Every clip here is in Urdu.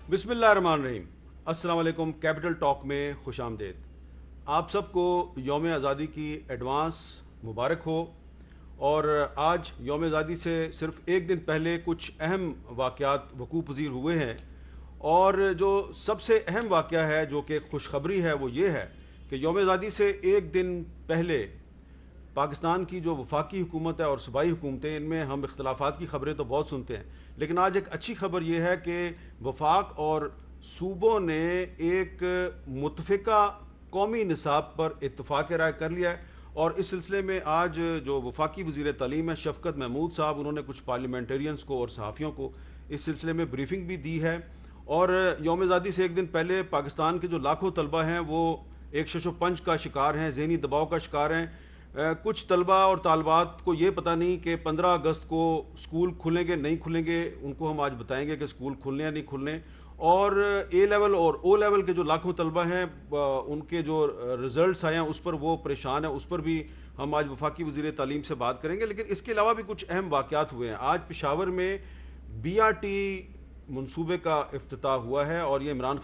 بسم اللہ الرحمن الرحیم۔ السلام علیکم۔ کیپٹل ٹاک میں خوش آمدید۔ آپ سب کو یوم آزادی کی ایڈوانس مبارک ہو۔ اور آج یوم آزادی سے صرف ایک دن پہلے کچھ اہم واقعات وقوع پذیر ہوئے ہیں، اور جو سب سے اہم واقعہ ہے جو کہ خوشخبری ہے وہ یہ ہے کہ یوم آزادی سے ایک دن پہلے پاکستان کی جو وفاقی حکومت ہے اور صوبائی حکومتیں، ان میں ہم اختلافات کی خبریں تو بہت سنتے ہیں، لیکن آج ایک اچھی خبر یہ ہے کہ وفاق اور صوبوں نے ایک متفقہ قومی نصاب پر اتفاق رائے کر لیا ہے۔ اور اس سلسلے میں آج جو وفاقی وزیر تعلیم ہے شفقت محمود صاحب، انہوں نے کچھ پارلیمنٹرینز کو اور صحافیوں کو اس سلسلے میں بریفنگ بھی دی ہے۔ اور یوم آزادی سے ایک دن پہلے پاکستان کے جو لاکھوں طلبہ ہیں وہ ایک شش و پنج کا شکار ہیں، ذہنی دباؤ کا شکار ہیں۔ کچھ طلبہ اور طالبات کو یہ پتہ نہیں کہ 15 اگست کو سکول کھلیں گے نہیں کھلیں گے، ان کو ہم آج بتائیں گے کہ سکول کھلنے یا نہیں کھلنے۔ اور اے لیول اور او لیول کے جو لاکھوں طلبہ ہیں ان کے جو رزلٹس آئے ہیں اس پر وہ پریشان ہیں، اس پر بھی ہم آج وفاقی وزیر تعلیم سے بات کریں گے۔ لیکن اس کے علاوہ بھی کچھ اہم واقعات ہوئے ہیں۔ آج پشاور میں بی آر ٹی منصوبے کا افتتاح ہوا ہے، اور یہ عمران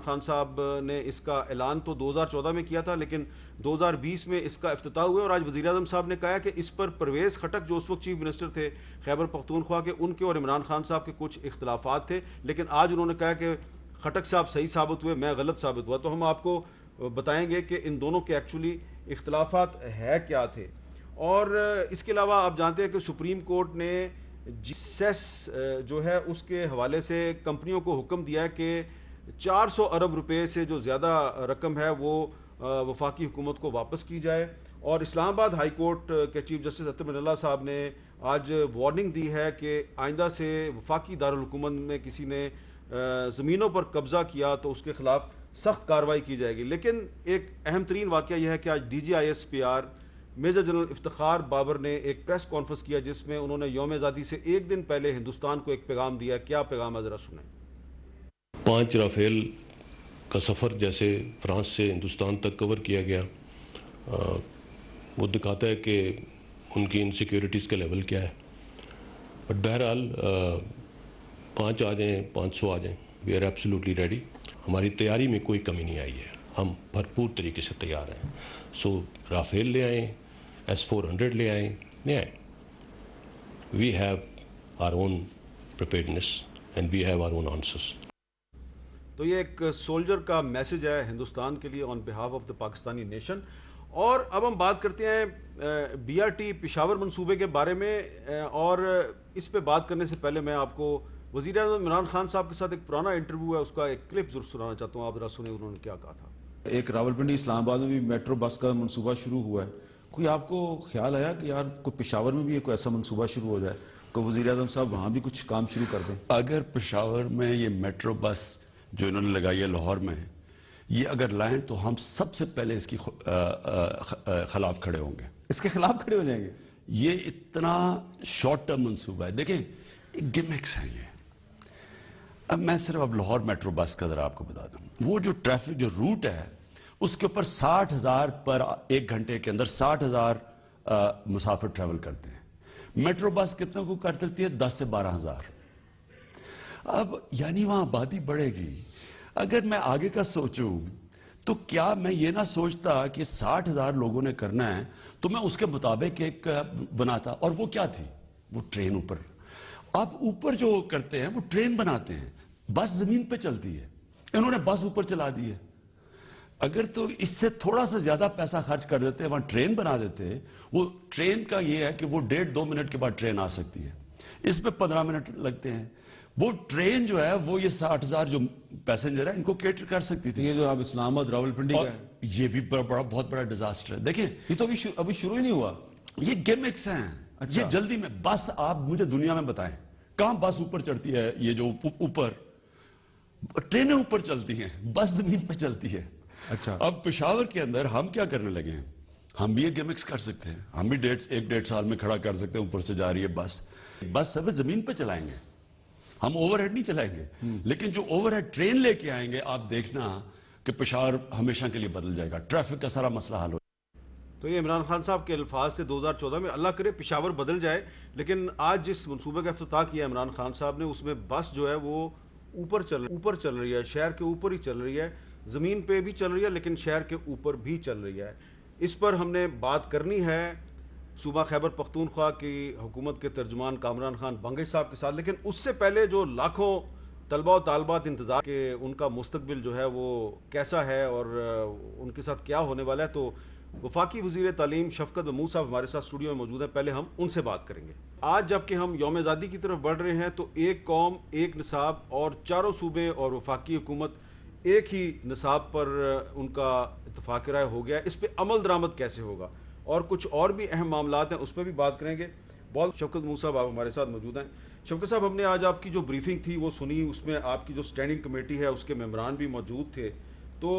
خان صاحب نے اس کا اعلان تو 2014 میں کیا تھا، لیکن 2020 میں اس کا افتتاح ہوا ہے۔ اور آج وزیر اعظم صاحب نے کہا کہ اس پر پرویز خٹک جو اس وقت چیف منسٹر تھے خیبر پختونخوا کے، ان کے اور عمران خان صاحب کے کچھ اختلافات تھے، لیکن آج انہوں نے کہا کہ خٹک صاحب صحیح ثابت ہوئے، میں غلط ثابت ہوا۔ تو ہم آپ کو بتائیں گے کہ ان دونوں کے ایکچولی اختلافات ہے کیا تھے۔ اور اس کے علاوہ آپ جانتے ہیں کہ سپریم کورٹ نے جی سیس جو ہے اس کے حوالے سے کمپنیوں کو حکم دیا ہے کہ 400 ارب روپے سے جو زیادہ رقم ہے وہ وفاقی حکومت کو واپس کی جائے۔ اور اسلام آباد ہائی کورٹ کے چیف جسٹس اطہر من اللہ صاحب نے آج وارننگ دی ہے کہ آئندہ سے وفاقی دارالحکومت میں کسی نے زمینوں پر قبضہ کیا تو اس کے خلاف سخت کارروائی کی جائے گی۔ لیکن ایک اہم ترین واقعہ یہ ہے کہ آج D G I S P R major general Iftikhar Babar نے ایک پریس کانفرنس کیا جس میں انہوں نے یوم آزادی سے ایک دن پہلے ہندوستان کو ایک پیغام دیا۔ کیا پیغام ہے ذرا سنیں۔ 5 رافیل کا سفر جیسے فرانس سے ہندوستان تک کور کیا گیا، وہ دکھاتا ہے کہ ان کی انسیکیورٹیز کا لیول کیا ہے۔ بٹ بہرحال 5 آ جائیں 500 آ جائیں، وی آر ایبسلیوٹلی ریڈی۔ ہماری تیاری میں کوئی کمی نہیں آئی ہے، ہم بھرپور طریقے سے تیار ہیں۔ سو رافیل لے آئیں، S-400 لے آئیں، لے آئیں۔ We have our own preparedness and we have our own answers. تو یہ ایک سولجر کا میسج ہے ہندوستان کے لیے on behalf of the Pakistani nation. اور اب ہم بات کرتے ہیں بی آر ٹی پشاور منصوبے کے بارے میں، اور اس پہ بات کرنے سے پہلے میں آپ کو وزیر اعظم عمران خان صاحب کے ساتھ ایک پرانا انٹرویو ہے اس کا ایک کلپ ضرور سنانا چاہتا ہوں، آپ ذرا سنیں انہوں نے کیا کہا تھا۔ ایک راولپنڈی اسلام آباد میں بھی میٹرو بس کا منصوبہ شروع ہوا ہے، کوئی آپ کو خیال آیا کہ یار کوئی پشاور میں بھی کوئی ایسا منصوبہ شروع ہو جائے، کوئی وزیر اعظم صاحب وہاں بھی کچھ کام شروع کر دیں؟ اگر پشاور میں یہ میٹرو بس جو انہوں نے لگائی ہے لاہور میں، یہ اگر لائیں تو ہم سب سے پہلے اس کی خلاف کھڑے ہوں گے، اس کے خلاف کھڑے ہو جائیں گے۔ یہ اتنا شارٹ ٹرم منصوبہ ہے۔ دیکھیں گیمکس ہیں یہ۔ اب میں صرف اب لاہور میٹرو بس کا ذرا آپ کو بتا دوں، وہ جو ٹریفک جو روٹ ہے اس کے اوپر 60,000 پر ایک گھنٹے کے اندر 60,000 مسافر ٹریول کرتے ہیں۔ میٹرو بس کتنے کو کر دیتی ہے؟ 10 سے 12,000۔ اب یعنی وہاں آبادی بڑھے گی۔ اگر میں آگے کا سوچوں تو کیا میں یہ نہ سوچتا کہ 60,000 لوگوں نے کرنا ہے تو میں اس کے مطابق ایک بناتا، اور وہ کیا تھی؟ وہ ٹرین اوپر۔ آپ اوپر جو کرتے ہیں وہ ٹرین بناتے ہیں، بس زمین پہ چلتی ہے، انہوں نے بس اوپر چلا دی ہے۔ اگر تو اس سے تھوڑا سا زیادہ پیسہ خرچ کر دیتے وہاں ٹرین بنا دیتے، وہ ٹرین کا یہ ہے کہ وہ 1.5-2 منٹ کے بعد ٹرین آ سکتی ہے، اس پہ 15 منٹ لگتے ہیں۔ وہ ٹرین جو ہے وہ یہ 60,000 جو پیسنجر ہیں ان کو کیٹر کر سکتی تھی۔ یہ جو آپ اسلام آباد راولپنڈی کا ہے یہ بھی بہت بڑا ڈیزاسٹر ہے۔ دیکھیں یہ تو ابھی شروع ہی نہیں ہوا، یہ گیمکس ہیں۔ یہ جلدی میں بس، آپ مجھے دنیا میں بتائیں کہاں بس اوپر چڑھتی ہے؟ یہ جو اوپر ٹرینیں اوپر چلتی ہیں، بس زمین پہ چلتی ہے۔ اچھا، اب پشاور کے اندر ہم کیا کرنے لگے ہیں؟ ہم بھی یہ گیمکس کر سکتے ہیں، ہم بھی 1.5 سال میں کھڑا کر سکتے ہیں، اوپر سے جا رہی ہے بس سب زمین پہ چلائیں گے، ہم اوور ہیڈ نہیں چلائیں گے، لیکن جو اوور ہیڈ ٹرین لے کے آئیں گے آپ دیکھنا کہ پشاور ہمیشہ کے لیے بدل جائے گا، ٹریفک کا سارا مسئلہ حل ہو۔ تو یہ عمران خان صاحب کے الفاظ تھے 2014 میں۔ اللہ کرے پشاور بدل جائے، لیکن آج جس منصوبے کا افتتاح کیا عمران خان صاحب نے اس میں بس جو ہے وہ اوپر چل رہی ہے، شہر کے اوپر ہی چل رہی ہے، زمین پہ بھی چل رہی ہے لیکن شہر کے اوپر بھی چل رہی ہے. اس پر ہم نے بات کرنی ہے صوبہ خیبر پختونخوا کی حکومت کے ترجمان کامران خان بانگی صاحب کے ساتھ. لیکن اس سے پہلے جو لاکھوں طلبہ و طالبات انتظار کہ ان کا مستقبل جو ہے وہ کیسا ہے اور ان کے ساتھ کیا ہونے والا ہے، تو وفاقی وزیر تعلیم شفقت محمود صاحب ہمارے ساتھ اسٹوڈیو میں موجود ہیں. پہلے ہم ان سے بات کریں گے. آج جب کہ ہم یوم آزادی کی طرف بڑھ رہے ہیں تو ایک قوم ایک نصاب اور چاروں صوبے اور وفاقی حکومت ایک ہی نصاب پر ان کا اتفاق رائے ہو گیا ہے. اس پہ عمل درآمد کیسے ہوگا اور کچھ اور بھی اہم معاملات ہیں، اس پہ بھی بات کریں گے. بہت شفقت محمود صاحب آپ ہمارے ساتھ موجود ہیں. شفقت صاحب، ہم نے آج آپ کی جو بریفنگ تھی وہ سنی، اس میں آپ کی جو سٹینڈنگ کمیٹی ہے اس کے ممبران بھی موجود تھے. تو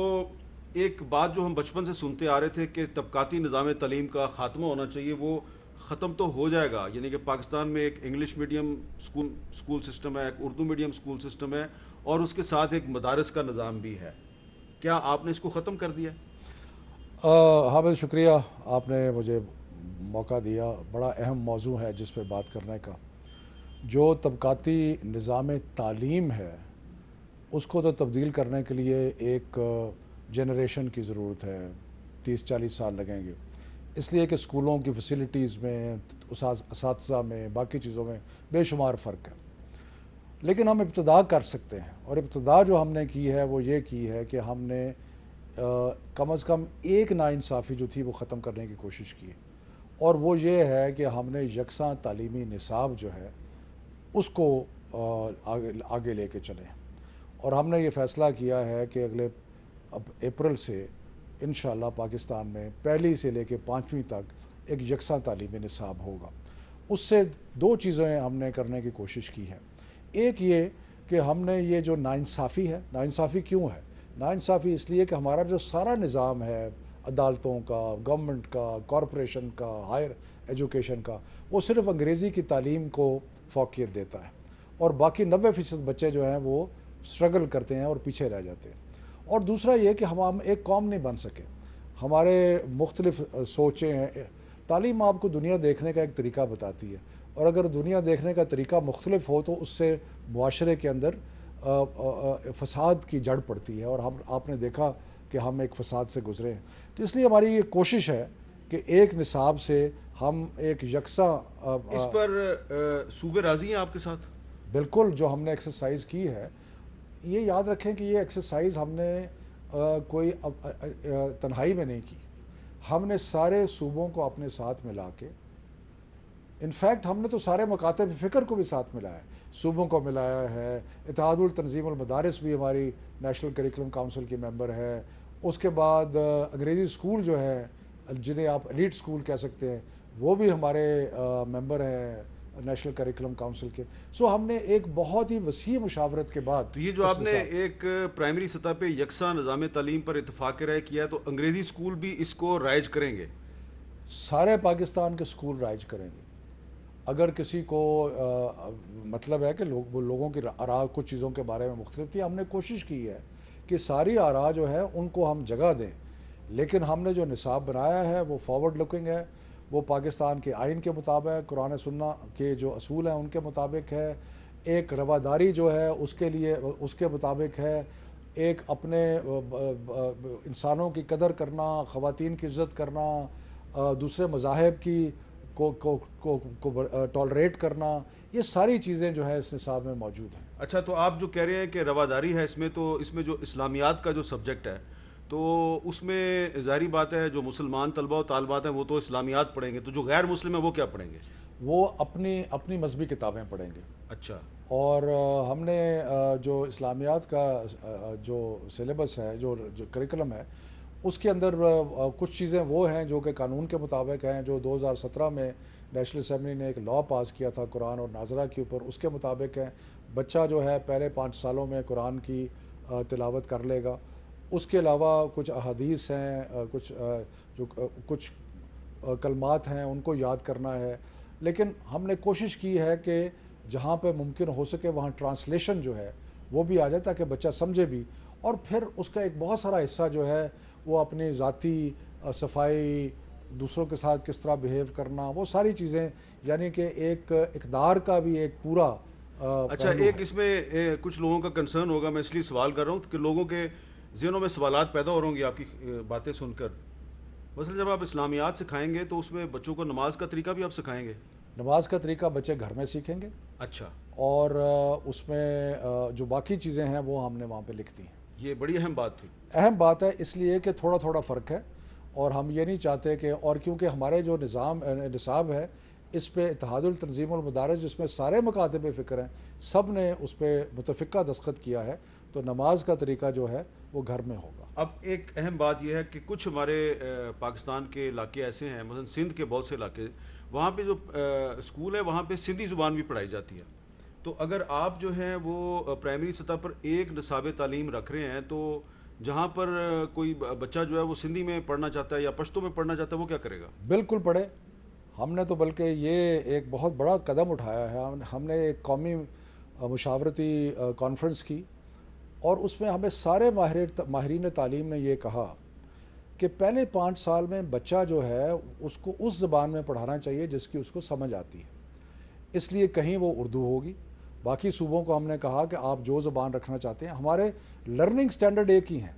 ایک بات جو ہم بچپن سے سنتے آ رہے تھے کہ طبقاتی نظام تعلیم کا خاتمہ ہونا چاہیے، وہ ختم تو ہو جائے گا. یعنی کہ پاکستان میں ایک انگلش میڈیم اسکول سسٹم ہے، ایک اردو میڈیم اسکول سسٹم ہے اور اس کے ساتھ ایک مدارس کا نظام بھی ہے. کیا آپ نے اس کو ختم کر دیا؟ حامد، شکریہ، آپ نے مجھے موقع دیا. بڑا اہم موضوع ہے جس پہ بات کرنے کا. جو طبقاتی نظام تعلیم ہے اس کو تو تبدیل کرنے کے لیے ایک جنریشن کی ضرورت ہے، 30-40 سال لگیں گے. اس لیے کہ اسکولوں کی فیسلٹیز میں، اساتذہ میں، باقی چیزوں میں بے شمار فرق ہے. لیکن ہم ابتدا کر سکتے ہیں، اور ابتدا جو ہم نے کی ہے وہ یہ کی ہے کہ ہم نے کم از کم ایک ناانصافی جو تھی وہ ختم کرنے کی کوشش کی. اور وہ یہ ہے کہ ہم نے یکساں تعلیمی نصاب جو ہے اس کو آگے لے کے چلیں. اور ہم نے یہ فیصلہ کیا ہے کہ اگلے اپریل سے انشاءاللہ پاکستان میں پہلی سے لے کے 5ویں تک ایک یکساں تعلیمی نصاب ہوگا. اس سے دو چیزیں ہم نے کرنے کی کوشش کی ہے. ایک یہ کہ ہم نے یہ جو ناانصافی ہے، ناانصافی کیوں ہے؟ ناانصافی اس لیے کہ ہمارا جو سارا نظام ہے عدالتوں کا، گورنمنٹ کا، کارپوریشن کا، ہائر ایجوکیشن کا، وہ صرف انگریزی کی تعلیم کو فوقیت دیتا ہے، اور باقی 90% بچے جو ہیں وہ سٹرگل کرتے ہیں اور پیچھے رہ جاتے ہیں. اور دوسرا یہ کہ ہم ایک قوم نہیں بن سکے. ہمارے مختلف سوچیں ہیں. تعلیم آپ کو دنیا دیکھنے کا ایک طریقہ بتاتی ہے، اور اگر دنیا دیکھنے کا طریقہ مختلف ہو تو اس سے معاشرے کے اندر فساد کی جڑ پڑتی ہے، اور آپ نے دیکھا کہ ہم ایک فساد سے گزرے ہیں. تو اس لیے ہماری یہ کوشش ہے کہ ایک نصاب سے ہم ایک یکساں اس پر صوبے راضی ہیں آپ کے ساتھ؟ بالکل. جو ہم نے ایکسرسائز کی ہے، یہ یاد رکھیں کہ یہ ایکسرسائز ہم نے کوئی تنہائی میں نہیں کی. ہم نے سارے صوبوں کو اپنے ساتھ ملا کے، انفیکٹ ہم نے تو سارے مکاتب فکر کو بھی ساتھ ملایا ہے، صوبوں کو ملایا ہے. اتحاد التنظیم المدارس بھی ہماری نیشنل کریکولم کونسل کی ممبر ہے. اس کے بعد انگریزی اسکول جو ہے، جنہیں آپ ایلیٹ اسکول کہہ سکتے ہیں، وہ بھی ہمارے ممبر ہیں نیشنل کریکولم کونسل کے. سو ہم نے ایک بہت ہی وسیع مشاورت کے بعد، تو یہ جو آپ نے ایک پرائمری سطح پہ یکساں نظام تعلیم پر اتفاق رائے کیا ہے، تو انگریزی اسکول بھی اس کو رائج کریں گے؟ سارے پاکستان کے اسکول رائج کریں گے. اگر کسی کو مطلب ہے کہ لوگوں کی آراء کچھ چیزوں کے بارے میں مختلف تھی، ہم نے کوشش کی ہے کہ ساری آراء جو ہے ان کو ہم جگہ دیں. لیکن ہم نے جو نصاب بنایا ہے وہ فارورڈ لکنگ ہے، وہ پاکستان کے آئین کے مطابق، قرآن سنہ کے جو اصول ہیں ان کے مطابق ہے. ایک رواداری جو ہے اس کے لیے اس کے مطابق ہے. ایک اپنے انسانوں کی قدر کرنا، خواتین کی عزت کرنا، دوسرے مذاہب کی کو ٹالریٹ کرنا، یہ ساری چیزیں جو ہے اس نصاب میں موجود ہیں. اچھا، تو آپ جو کہہ رہے ہیں کہ رواداری ہے اس میں، تو اس میں جو اسلامیات کا جو سبجیکٹ ہے تو اس میں ظاہری بات ہے جو مسلمان طلبہ و طالبات ہیں وہ تو اسلامیات پڑھیں گے، تو جو غیر مسلم ہیں وہ کیا پڑھیں گے؟ وہ اپنی مذہبی کتابیں پڑھیں گے. اچھا. اور ہم نے جو اسلامیات کا جو سلیبس ہے، جو کریکولم ہے، اس کے اندر کچھ چیزیں وہ ہیں جو کہ قانون کے مطابق ہیں، جو 2017 میں نیشنل اسمبلی نے ایک لاء پاس کیا تھا قرآن اور ناظرہ کے اوپر، اس کے مطابق ہیں. بچہ جو ہے پہلے 5 سالوں میں قرآن کی تلاوت کر لے گا. اس کے علاوہ کچھ احادیث ہیں، کچھ کلمات ہیں، ان کو یاد کرنا ہے. لیکن ہم نے کوشش کی ہے کہ جہاں پہ ممکن ہو سکے وہاں ٹرانسلیشن جو ہے وہ بھی آ جائے تاکہ بچہ سمجھے بھی. اور پھر اس کا ایک بہت سارا حصہ جو ہے وہ اپنی ذاتی صفائی، دوسروں کے ساتھ کس طرح بیہیو کرنا، وہ ساری چیزیں، یعنی کہ ایک اقدار کا بھی ایک پورا اچھا ایک اس میں کچھ لوگوں کا کنسرن ہوگا, میں اس لیے سوال کر رہا ہوں کہ لوگوں کے ذہنوں میں سوالات پیدا ہو رہے ہوں گے آپ کی باتیں سن کر. مثلا جب آپ اسلامیات سکھائیں گے تو اس میں بچوں کو نماز کا طریقہ بھی آپ سکھائیں گے؟ نماز کا طریقہ بچے گھر میں سیکھیں گے, اچھا, اور اس میں جو باقی چیزیں ہیں وہ ہم نے وہاں پہ لکھ دی ہیں. یہ بڑی اہم بات تھی. اہم بات ہے اس لیے کہ تھوڑا تھوڑا فرق ہے, اور ہم یہ نہیں چاہتے کہ, اور کیونکہ ہمارے جو نصاب ہے اس پہ اتحاد التنظیم والمدارس جس میں سارے مکاتب فکر ہیں سب نے اس پہ متفقہ دستخط کیا ہے, تو نماز کا طریقہ جو ہے وہ گھر میں ہوگا. اب ایک اہم بات یہ ہے کہ کچھ ہمارے پاکستان کے علاقے ایسے ہیں, مثلا سندھ کے بہت سے علاقے, وہاں پہ جو اسکول ہے وہاں پہ سندھی زبان بھی پڑھائی جاتی ہے. تو اگر آپ جو ہیں وہ پرائمری سطح پر ایک نصاب تعلیم رکھ رہے ہیں تو جہاں پر کوئی بچہ جو ہے وہ سندھی میں پڑھنا چاہتا ہے یا پشتو میں پڑھنا چاہتا ہے وہ کیا کرے گا؟ بالکل پڑھے. ہم نے تو بلکہ یہ ایک بہت بڑا قدم اٹھایا ہے. ہم نے ایک قومی مشاورتی کانفرنس کی, اور اس میں ہمیں سارے ماہرین تعلیم نے یہ کہا کہ پہلے 5 سال میں بچہ جو ہے اس کو اس زبان میں پڑھانا چاہیے جس کی اس کو سمجھ آتی ہے. اس لیے کہیں وہ اردو ہوگی, باقی صوبوں کو ہم نے کہا کہ آپ جو زبان رکھنا چاہتے ہیں. ہمارے لرننگ سٹینڈرڈ ایک ہی ہیں.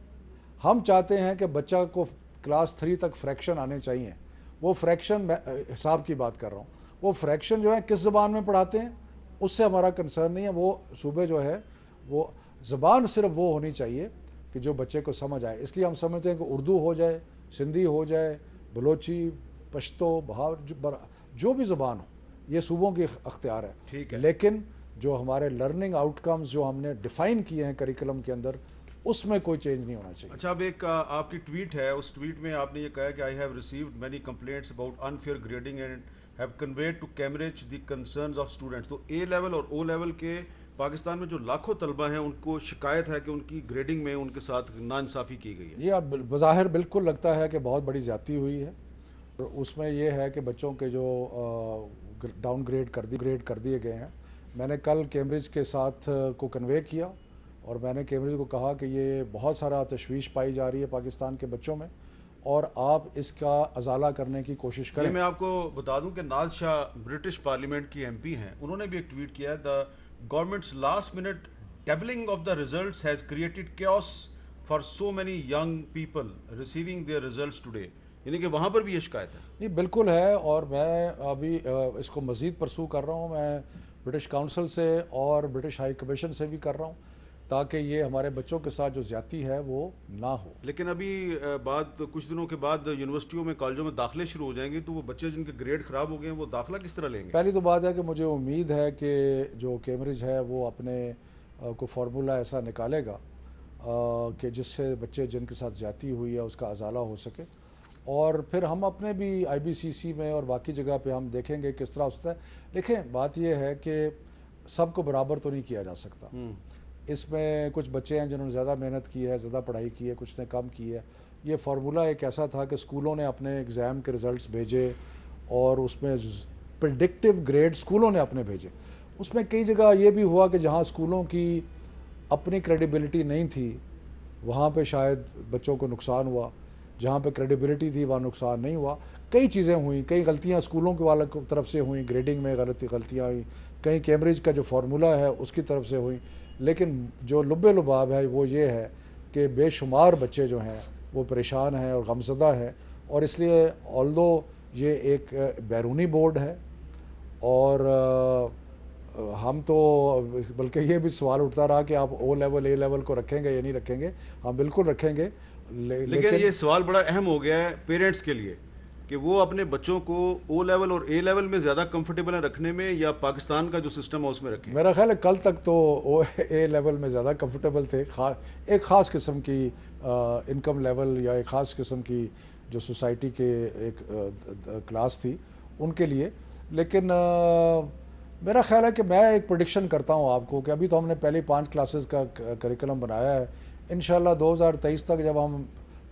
ہم چاہتے ہیں کہ بچہ کو کلاس 3 تک فریکشن آنے چاہیے. وہ فریکشن حساب کی بات کر رہا ہوں, وہ فریکشن جو ہے کس زبان میں پڑھاتے ہیں اس سے ہمارا کنسرن نہیں ہے. وہ صوبے جو ہے وہ زبان صرف وہ ہونی چاہیے کہ جو بچے کو سمجھ آئے. اس لیے ہم سمجھتے ہیں کہ اردو ہو جائے, سندھی ہو جائے, بلوچی, پشتو, جو بھی زبان ہو, یہ صوبوں کی اختیار ہے. ٹھیک ہے, لیکن جو ہمارے لرننگ آؤٹ کمز جو ہم نے ڈیفائن کیے ہیں کریکولم کے اندر, اس میں کوئی چینج نہیں ہونا چاہیے. اچھا اب ایک آپ کی ٹویٹ ہے, اس ٹویٹ میں آپ نے یہ کہا کہ I have received many complaints about unfair grading and have conveyed to Cambridge the concerns of students. تو اے لیول اور او لیول کے پاکستان میں جو لاکھوں طلبہ ہیں ان کو شکایت ہے کہ ان کی گریڈنگ میں ان کے ساتھ ناانصافی کی گئی ہے. یہ اب بظاہر بالکل لگتا ہے کہ بہت بڑی زیادتی ہوئی ہے. اس میں یہ ہے کہ بچوں کے جو ڈاؤن گریڈ کر دیے گئے ہیں. میں نے کل کیمبرج کے ساتھ کو کنوے کیا, اور میں نے کیمبرج کو کہا کہ یہ بہت سارا تشویش پائی جا رہی ہے پاکستان کے بچوں میں, اور آپ اس کا ازالہ کرنے کی کوشش کریں. میں آپ کو بتا دوں کہ ناز شاہ برٹش پارلیمنٹ کی ایم پی ہیں, انہوں نے بھی ایک ٹویٹ کیا ہے, the government's last minute tabling of the results has created chaos for so many young people receiving their results today. یعنی کہ وہاں پر بھی یہ شکایت ہے. یہ بالکل ہے, اور میں ابھی اس کو مزید پرسو کر رہا ہوں. میں برٹش کاؤنسل سے اور برٹش ہائی کمیشن سے بھی کر رہا ہوں تاکہ یہ ہمارے بچوں کے ساتھ جو زیادتی ہے وہ نہ ہو. لیکن ابھی کچھ دنوں کے بعد یونیورسٹیوں میں, کالجوں میں داخلے شروع ہو جائیں گے, تو وہ بچے جن کے گریڈ خراب ہو گئے ہیں وہ داخلہ کس طرح لیں گے؟ پہلی تو بات ہے کہ مجھے امید ہے کہ جو کیمبرج ہے وہ اپنے کو فارمولہ ایسا نکالے گا کہ جس سے بچے جن کے ساتھ زیادتی ہوئی ہے اس کا ازالہ ہو سکے. اور پھر ہم اپنے بھی آئی بی سی سی میں اور باقی جگہ پہ ہم دیکھیں گے کس طرح ہوتا ہے. دیکھیں بات یہ ہے کہ سب کو برابر تو نہیں کیا جا سکتا. اس میں کچھ بچے ہیں جنہوں نے زیادہ محنت کی ہے, زیادہ پڑھائی کی ہے, کچھ نے کم کی ہے. یہ فارمولہ ایک ایسا تھا کہ اسکولوں نے اپنے ایگزام کے رزلٹس بھیجے, اور اس میں پریڈکٹیو گریڈ اسکولوں نے اپنے بھیجے. اس میں کئی جگہ یہ بھی ہوا کہ جہاں اسکولوں کی اپنی کریڈیبلٹی نہیں تھی وہاں پہ شاید بچوں کو نقصان ہوا, جہاں پہ کریڈیبلٹی تھی وہاں نقصان نہیں ہوا. کئی چیزیں ہوئیں, کئی غلطیاں اسکولوں کے والوں کی طرف سے ہوئیں, گریڈنگ میں غلطیاں ہوئیں, کہیں کیمبرج کا جو فارمولہ ہے اس کی طرف سے ہوئیں. لیکن جو لب لباب ہے وہ یہ ہے کہ بے شمار بچے جو ہیں وہ پریشان ہیں اور غمزدہ ہیں. اور اس لیے آلدو یہ ایک بیرونی بورڈ ہے, اور ہم تو بلکہ یہ بھی سوال اٹھتا رہا کہ آپ او لیول اے لیول کو رکھیں گے یا نہیں رکھیں گے. ہم بالکل رکھیں گے, لیکن یہ سوال بڑا اہم ہو گیا ہے پیرنٹس کے لیے کہ وہ اپنے بچوں کو او لیول اور اے لیول میں زیادہ کمفرٹیبل ہیں رکھنے میں, یا پاکستان کا جو سسٹم ہے اس میں رکھیں. میرا خیال ہے کل تک تو اے لیول میں زیادہ کمفرٹیبل تھے. ایک خاص قسم کی انکم لیول یا ایک خاص قسم کی جو سوسائٹی کے ایک کلاس تھی ان کے لیے. لیکن میرا خیال ہے کہ میں ایک پریڈکشن کرتا ہوں آپ کو کہ ابھی تو ہم نے پہلی 5 کلاسز کا کریکولم بنایا ہے. انشاءاللہ 2023 تک جب ہم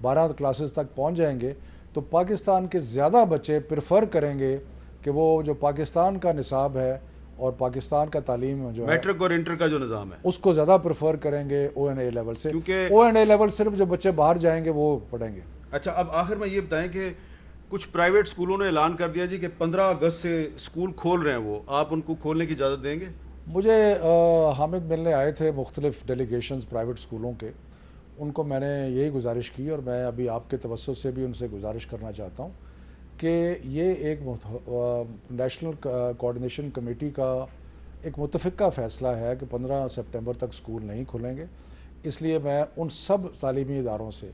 12 کلاسز تک پہنچ جائیں گے تو پاکستان کے زیادہ بچے پریفر کریں گے کہ وہ جو پاکستان کا نصاب ہے اور پاکستان کا تعلیم جو ہے میٹرک اور انٹر کا جو نظام ہے اس کو زیادہ پریفر کریں گے او این اے لیول سے, کیونکہ او این اے لیول صرف جو بچے باہر جائیں گے وہ پڑھیں گے. اچھا اب آخر میں یہ بتائیں کہ کچھ پرائیویٹ اسکولوں نے اعلان کر دیا جی کہ 15 اگست سے اسکول کھول رہے ہیں, وہ آپ ان کو کھولنے کی اجازت دیں گے؟ مجھے حامد ملنے آئے تھے مختلف ڈیلیگیشنز پرائیویٹ اسکولوں کے، ان کو میں نے یہی گزارش کی اور میں ابھی آپ کے توسط سے بھی ان سے گزارش کرنا چاہتا ہوں کہ یہ ایک نیشنل کوآرڈینیشن کمیٹی کا ایک متفقہ فیصلہ ہے کہ 15 سپٹمبر تک اسکول نہیں کھلیں گے. اس لیے میں ان سب تعلیمی اداروں سے،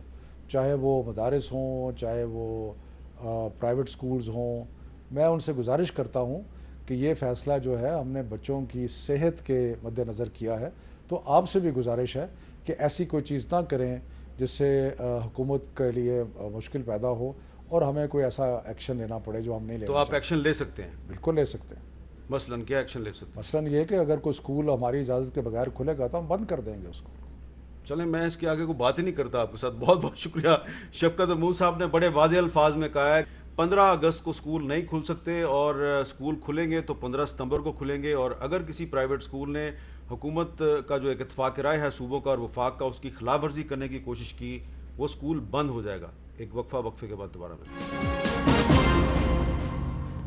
چاہے وہ مدارس ہوں چاہے وہ پرائیویٹ اسکولز ہوں، میں ان سے گزارش کرتا ہوں کہ یہ فیصلہ جو ہے ہم نے بچوں کی صحت کے مد نظر کیا ہے. تو آپ سے بھی گزارش ہے کہ ایسی کوئی چیز نہ کریں جس سے حکومت کے لیے مشکل پیدا ہو اور ہمیں کوئی ایسا ایکشن لینا پڑے جو ہم نہیں لینا تو آپ چاہتے. ایکشن لے سکتے ہیں؟ بالکل لے سکتے ہیں. مثلاً کیا ایکشن لے سکتے ہیں؟ مثلاً یہ کہ اگر کوئی اسکول ہماری اجازت کے بغیر کھلے گا تو ہم بند کر دیں گے اس کو. چلیں میں اس کے آگے کوئی بات ہی نہیں کرتا آپ کے ساتھ. بہت بہت شکریہ. شفقت محمود صاحب نے بڑے واضح الفاظ میں کہا ہے 15 اگست کو اسکول نہیں کھل سکتے اور اسکول کھلیں گے تو 15 ستمبر کو کھلیں گے، اور اگر کسی پرائیویٹ اسکول نے حکومت کا جو ایک اتفاق رائے ہے صوبوں کا اور وفاق کا اس کی خلاف ورزی کرنے کی کوشش کی، وہ اسکول بند ہو جائے گا. ایک وقفے کے بعد دوبارہ میں.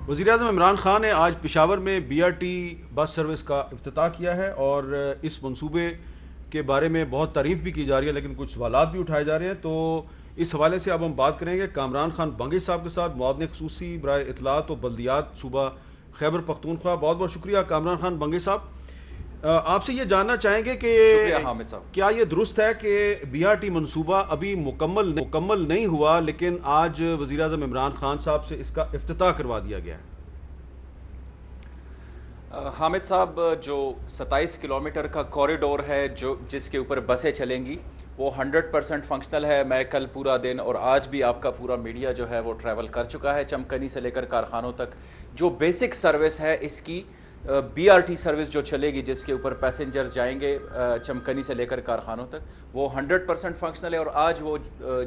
وزیر اعظم عمران خان نے آج پشاور میں BRT بس سروس کا افتتاح کیا ہے اور اس منصوبے کے بارے میں بہت تعریف بھی کی جا رہی ہے لیکن کچھ سوالات بھی اٹھائے جا رہے ہیں. تو اس حوالے سے اب ہم بات کریں گے کامران خان بنگی صاحب کے ساتھ، معاون خصوصی برائے اطلاعات و بلدیات صوبہ خیبر پختونخوا. بہت بہت شکریہ کامران خان بنگی صاحب. آپ سے یہ جاننا چاہیں گے کہ کیا یہ درست ہے کہ BRT منصوبہ ابھی مکمل نہیں ہوا لیکن آج وزیر اعظم عمران خان صاحب سے اس کا افتتاح کروا دیا گیا ہے؟ حامد صاحب، جو 27 کلومیٹر کا کوریڈور ہے جس کے اوپر بسیں چلیں گی وہ 100% فنکشنل ہے. میں کل پورا دن اور آج بھی آپ کا پورا میڈیا جو ہے وہ ٹریول کر چکا ہے چمکنی سے لے کر کارخانوں تک. جو بیسک سروس ہے اس کی BRT سروس جو چلے گی جس کے اوپر پیسنجرز جائیں گے چمکنی سے لے کر کارخانوں تک، وہ 100% فنکشنل ہے اور آج وہ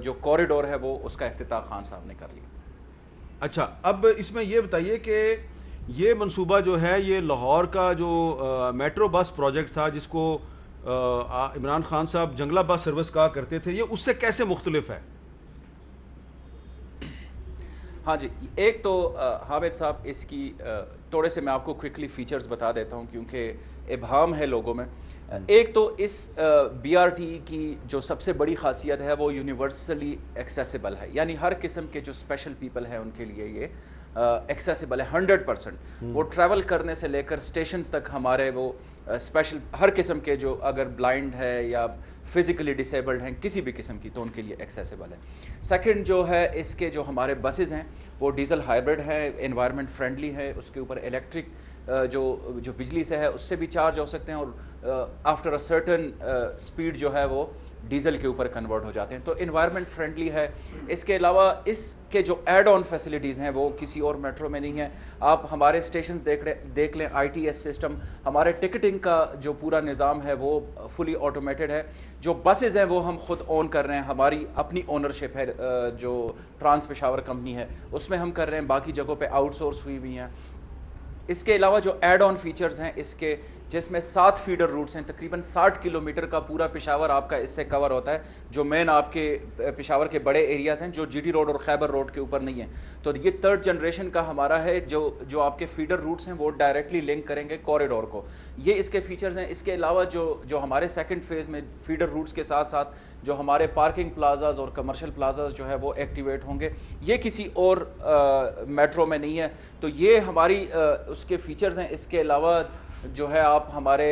جو کوریڈور ہے وہ اس کا افتتاح خان صاحب نے کر لیا. اچھا، اب اس میں یہ بتائیے کہ یہ منصوبہ جو ہے یہ لاہور کا جو میٹرو بس پروجیکٹ تھا جس کو عمران خان صاحب جنگلہ بس سروس کہا کرتے تھے، یہ اس سے کیسے مختلف ہے؟ ہاں جی، ایک تو حامد صاحب اس کی تھوڑے سے میں آپ کو کوئکلی فیچرز بتا دیتا ہوں کیونکہ ابہام ہے لوگوں میں. ایک تو اس BRT کی جو سب سے بڑی خاصیت ہے وہ یونیورسلی ایکسیسیبل ہے، یعنی ہر قسم کے جو اسپیشل پیپل ہیں ان کے لیے یہ ایکسیسیبل ہے 100%. وہ ٹریول کرنے سے لے کر اسٹیشنز تک ہمارے وہ اسپیشل ہر قسم کے جو اگر بلائنڈ ہے یا فزیکلی ڈسیبلڈ ہیں کسی بھی قسم کی تو ان کے لیے ایکسیسیبل ہے. سیکنڈ جو ہے اس کے جو ہمارے بسز ہیں وہ ڈیزل ہائبرڈ ہیں، انوائرمنٹ فرینڈلی ہے، اس کے اوپر الیکٹرک جو بجلی سے ہے اس سے بھی چارج ہو سکتے ہیں اور آفٹر اے سرٹن اسپیڈ جو ہے وہ ڈیزل کے اوپر کنورٹ ہو جاتے ہیں. تو انوائرمنٹ فرینڈلی ہے. اس کے علاوہ اس کے جو ایڈ آن فیسلٹیز ہیں وہ کسی اور میٹرو میں نہیں ہیں. آپ ہمارے اسٹیشنز دیکھ لیں، ITS سسٹم، ہمارے ٹکٹنگ کا جو پورا نظام ہے وہ فلی آٹومیٹڈ ہے. جو بسز ہیں وہ ہم خود اون کر رہے ہیں، ہماری اپنی اونرشپ ہے، جو ٹرانس پشاور کمپنی ہے اس میں ہم کر رہے ہیں، باقی جگہوں پہ آؤٹ سورس ہوئی ہوئی ہیں. اس کے علاوہ جو ایڈ آن فیچرز ہیں اس کے، جس میں 7 فیڈر روٹس ہیں، تقریباً 60 کلومیٹر کا پورا پشاور آپ کا اس سے کور ہوتا ہے، جو مین آپ کے پشاور کے بڑے ایریاز ہیں جو GT روڈ اور خیبر روڈ کے اوپر نہیں ہیں. تو یہ 3rd جنریشن کا ہمارا ہے جو آپ کے فیڈر روٹس ہیں وہ ڈائریکٹلی لنک کریں گے کوریڈور کو. یہ اس کے فیچرز ہیں. اس کے علاوہ جو ہمارے سیکنڈ فیز میں فیڈر روٹس کے ساتھ ساتھ جو ہمارے پارکنگ پلازاز اور کمرشل پلازاز جو ہے وہ ایکٹیویٹ ہوں گے، یہ کسی اور میٹرو میں نہیں ہے. تو یہ ہماری اس کے فیچرز ہیں. اس کے علاوہ جو ہے آپ ہمارے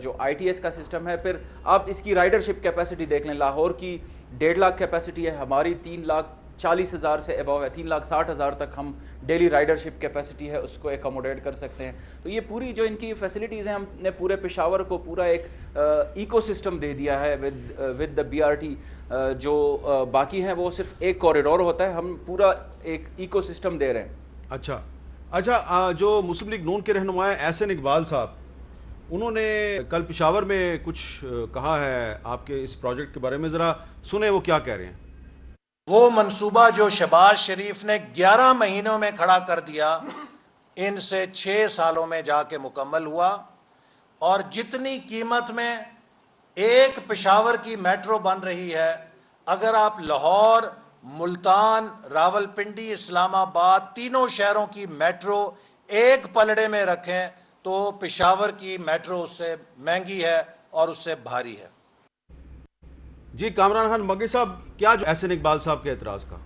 جو ITS کا سسٹم ہے، پھر آپ اس کی رائڈرشپ کیپیسٹی دیکھ لیں. لاہور کی 1.5 لاکھ کیپیسٹی ہے، ہماری 3,40,000 سے ابو ہے، 3,60,000 تک ہم ڈیلی رائڈرشپ کیپیسٹی ہے اس کو ایکوموڈیٹ کر سکتے ہیں. تو یہ پوری جو ان کی فیسلٹیز ہیں ہم نے پورے پشاور کو پورا ایک ایکو سسٹم دے دیا ہے ود دا BRT. جو باقی ہیں وہ صرف ایک کوریڈور ہوتا ہے، ہم پورا ایک ایکو سسٹم دے رہے ہیں. اچھا، جو مسلم لیگ نون کے رہنما احسن اقبال صاحب، انہوں نے کل پشاور میں کچھ کہا ہے آپ کے اس پروجیکٹ کے بارے میں، ذرا سنیں وہ کیا کہہ رہے ہیں. وہ منصوبہ جو شہباز شریف نے 11 مہینوں میں کھڑا کر دیا، ان سے 6 سالوں میں جا کے مکمل ہوا، اور جتنی قیمت میں ایک پشاور کی میٹرو بن رہی ہے، اگر آپ لاہور، ملتان، راولپنڈی، اسلام آباد تینوں شہروں کی میٹرو ایک پلڑے میں رکھیں تو پشاور کی میٹرو اس سے مہنگی ہے اور اس سے بھاری ہے. جی کامران خان مکی صاحب، کیا جو احسن اقبال صاحب کے اعتراض کا؟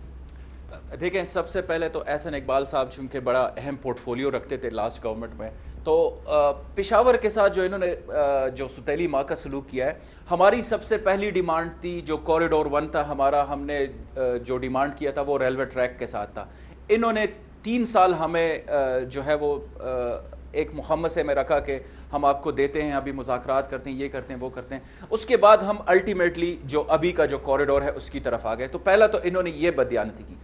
دیکھیں، سب سے پہلے تو احسن اقبال صاحب چونکہ بڑا اہم پورٹ فولیو رکھتے تھے لاسٹ گورنمنٹ میں، تو پشاور کے ساتھ جو انہوں نے جو ستیلی ماں کا سلوک کیا ہے، ہماری سب سے پہلی ڈیمانڈ تھی جو کوریڈور 1 تھا ہمارا، ہم نے جو ڈیمانڈ کیا تھا وہ ریلوے ٹریک کے ساتھ تھا. انہوں نے 3 سال ہمیں جو ہے وہ ایک مخمسے میں رکھا کہ ہم آپ کو دیتے ہیں، ابھی مذاکرات کرتے ہیں، یہ کرتے ہیں، وہ کرتے ہیں. اس کے بعد ہم الٹیمیٹلی جو ابھی کا جو کوریڈور ہے اس کی طرف آ گئے. تو پہلا تو انہوں نے یہ بددیانتی کی.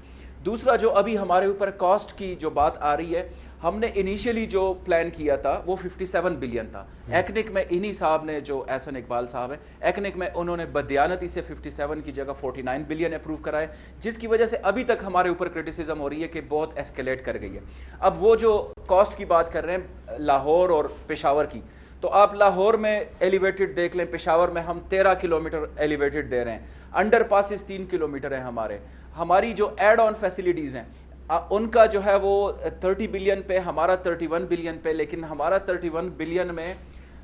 دوسرا، جو ابھی ہمارے اوپر کاسٹ کی جو بات آ رہی ہے، ہم نے انیشیلی جو پلان کیا تھا وہ 57 بلین تھا. ایکنک میں انہی صاحب نے، جو احسن اقبال صاحب ہیں، ایکنک میں انہوں نے بددیانتی سے 57 کی جگہ 49 بلین اپروو کرائے، جس کی وجہ سے ابھی تک ہمارے اوپر کرٹیسزم ہو رہی ہے کہ بہت ایسکیلیٹ کر گئی ہے. اب وہ جو کاسٹ کی بات کر رہے ہیں لاہور اور پشاور کی، تو آپ لاہور میں ایلیویٹڈ دیکھ لیں، پشاور میں ہم 13 کلومیٹر ایلیویٹڈ دے رہے ہیں، انڈر پاسز 3 کلومیٹر ہیں ہمارے. ہماری جو ایڈ آن فیسیلیٹیز ہیں ان کا جو ہے وہ 30 بلین پہ، ہمارا 31 بلین پہ. لیکن ہمارا 31 بلین میں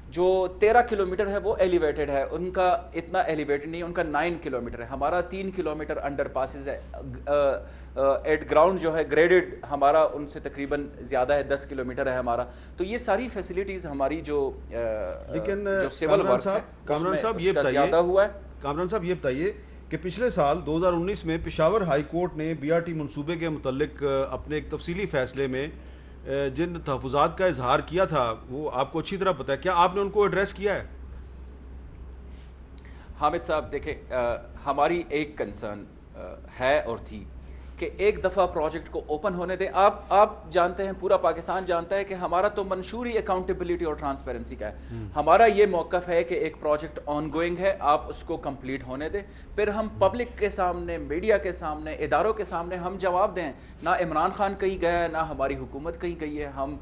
جو 13 کلومیٹر ہے وہ ایلیویٹڈ ہے، ان کا اتنا ایلیویٹڈ نہیں، ان کا 9 کلومیٹر ہے. ہمارا 3 کلومیٹر انڈر پاسز ہے. ایٹ گراؤنڈ جو ہے گریڈڈ ہمارا ان سے تقریباً زیادہ ہے، 10 کلومیٹر ہے ہمارا. تو یہ ساری فیسیلیٹیز ہماری جو سول ورکس ہے کامران صاحب یہ زیادہ ہوا ہے. کامران صاحب یہ بتائیے کہ پچھلے سال 2019 میں پشاور ہائی کورٹ نے BRT منصوبے کے متعلق اپنے ایک تفصیلی فیصلے میں جن تحفظات کا اظہار کیا تھا وہ آپ کو اچھی طرح پتہ ہے، کیا آپ نے ان کو ایڈریس کیا ہے؟ حامد صاحب دیکھیں، ہماری ایک کنسرن ہے اور تھی کہ ایک دفعہ پروجیکٹ کو اوپن ہونے دیں. آپ جانتے ہیں، پورا پاکستان جانتا ہے کہ ہمارا تو منشور ہی اکاؤنٹیبلٹی اور ٹرانسپیرنسی کا ہے. ہمارا یہ موقف ہے کہ ایک پروجیکٹ آن گوئنگ ہے، آپ اس کو کمپلیٹ ہونے دیں، پھر ہم پبلک کے سامنے، میڈیا کے سامنے، اداروں کے سامنے ہم جواب دیں. نہ عمران خان کہیں گیا ہے، نہ ہماری حکومت کہیں گئی ہے. ہم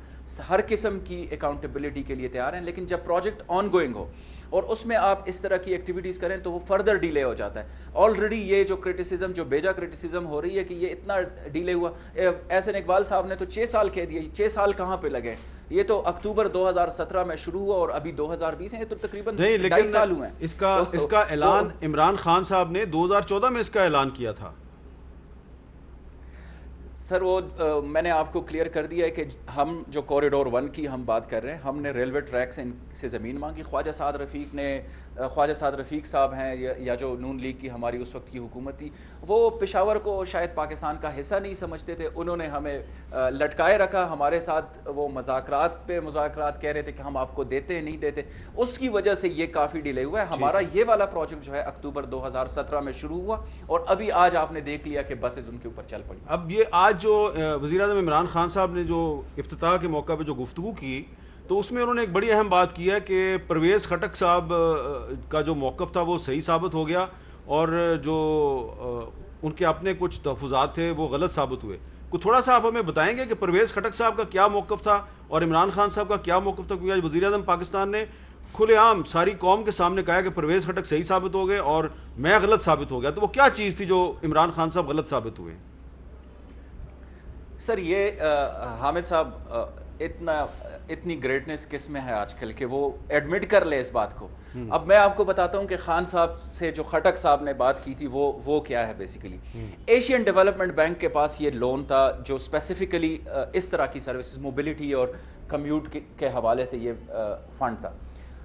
ہر قسم کی اکاؤنٹیبلٹی کے لیے تیار ہیں. لیکن جب پروجیکٹ آن گوئنگ ہو اور اس میں آپ اس طرح کی ایکٹیویٹیز کریں تو وہ فردر ڈیلے ہو جاتا ہے. آلریڈی یہ جو کرٹیسزم، جو بیجا کرٹیسزم ہو رہی ہے کہ یہ اتنا ڈیلے ہوا، احسن اقبال صاحب نے تو 6 سال کہہ دیا. 6 سال کہاں پہ لگے؟ یہ تو اکتوبر 2017 میں شروع ہوا اور ابھی 2020 ہے، تو تقریباً 2.5 سال ہوئے ہیں. اس کا اعلان عمران خان صاحب نے 2014 میں اس کا اعلان کیا تھا. سر وہ میں نے آپ کو کلیئر کر دیا ہے کہ ہم جو کوریڈور 1 کی ہم بات کر رہے ہیں، ہم نے ریلوے ٹریک سے زمین مانگی. خواجہ سعد رفیق صاحب ہیں یا جو نون لیگ کی ہماری اس وقت کی حکومت تھی، وہ پشاور کو شاید پاکستان کا حصہ نہیں سمجھتے تھے. انہوں نے ہمیں لٹکائے رکھا، ہمارے ساتھ وہ مذاکرات کہہ رہے تھے کہ ہم آپ کو دیتے نہیں دیتے. اس کی وجہ سے یہ کافی ڈیلے ہوا ہے. ہمارا یہ والا پروجیکٹ جو ہے اکتوبر 2017 میں شروع ہوا اور ابھی آج آپ نے دیکھ لیا کہ بسز ان کے اوپر چل پڑی. اب یہ آج جو وزیر اعظم عمران خان صاحب نے جو افتتاح کے موقع پہ جو گفتگو کی، تو اس میں انہوں نے ایک بڑی اہم بات کی ہے کہ پرویز خٹک صاحب کا جو موقف تھا وہ صحیح ثابت ہو گیا اور جو ان کے اپنے کچھ تحفظات تھے وہ غلط ثابت ہوئے. کچھ تھوڑا سا آپ ہمیں بتائیں گے کہ پرویز خٹک صاحب کا کیا موقف تھا اور عمران خان صاحب کا کیا موقف تھا؟ کیونکہ آج وزیر اعظم پاکستان نے کھلے عام ساری قوم کے سامنے کہا کہ پرویز خٹک صحیح ثابت ہو گئے اور میں غلط ثابت ہو گیا. تو وہ کیا چیز تھی جو عمران خان صاحب غلط ثابت ہوئے؟ سر یہ حامد صاحب اتنی گریٹنس کس میں ہے آج کل کہ وہ ایڈمٹ کر لے اس بات کو. اب میں آپ کو بتاتا ہوں کہ خان صاحب سے جو خٹک صاحب نے بات کی تھی وہ کیا ہے. بیسیکلی ایشین ڈیولپمنٹ بینک کے پاس یہ لون تھا جو اسپیسیفکلی اس طرح کی سروسز، موبلٹی اور کمیوٹ کے حوالے سے یہ فنڈ تھا.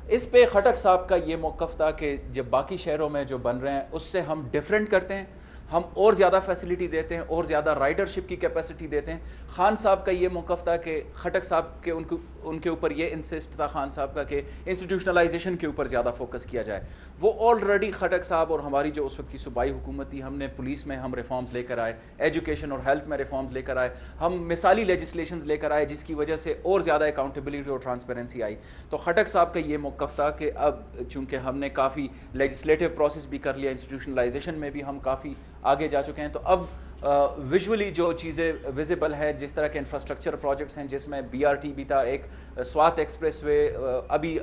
اس پہ خٹک صاحب کا یہ موقف تھا کہ جب باقی شہروں میں جو بن رہے ہیں اس سے ہم ڈیفرنٹ کرتے ہیں، ہم اور زیادہ فیسلٹی دیتے ہیں، اور زیادہ رائڈرشپ کی کیپیسٹی دیتے ہیں. خان صاحب کا یہ موقف تھا کہ خٹک صاحب کے ان کے اوپر یہ انسسٹ تھا خان صاحب کا کہ انسٹیٹیوشنلائزیشن کے اوپر زیادہ فوکس کیا جائے. وہ آلریڈی خٹک صاحب اور ہماری جو اس وقت کی صوبائی حکومت تھی، ہم نے پولیس میں ہم ریفارمز لے کر آئے، ایجوکیشن اور ہیلتھ میں ریفارمز لے کر آئے، ہم مثالی لیجسلیشنز لے کر آئے جس کی وجہ سے اور زیادہ اکاؤنٹیبلٹی اور ٹرانسپیرنسی آئی. تو خٹک صاحب کا یہ موقف تھا کہ اب چونکہ ہم نے کافی لیجسلیٹو پروسیس بھی کر لیا، انسٹیٹیوشنلائزیشن میں بھی ہم کافی آگے جا چکے ہیں، تو اب ویژولی جو چیزیں ویزیبل ہے، جس طرح کے انفراسٹرکچر پروجیکٹس ہیں جس میں BRT بھی تھا، ایک سوات ایکسپریس وے ابھی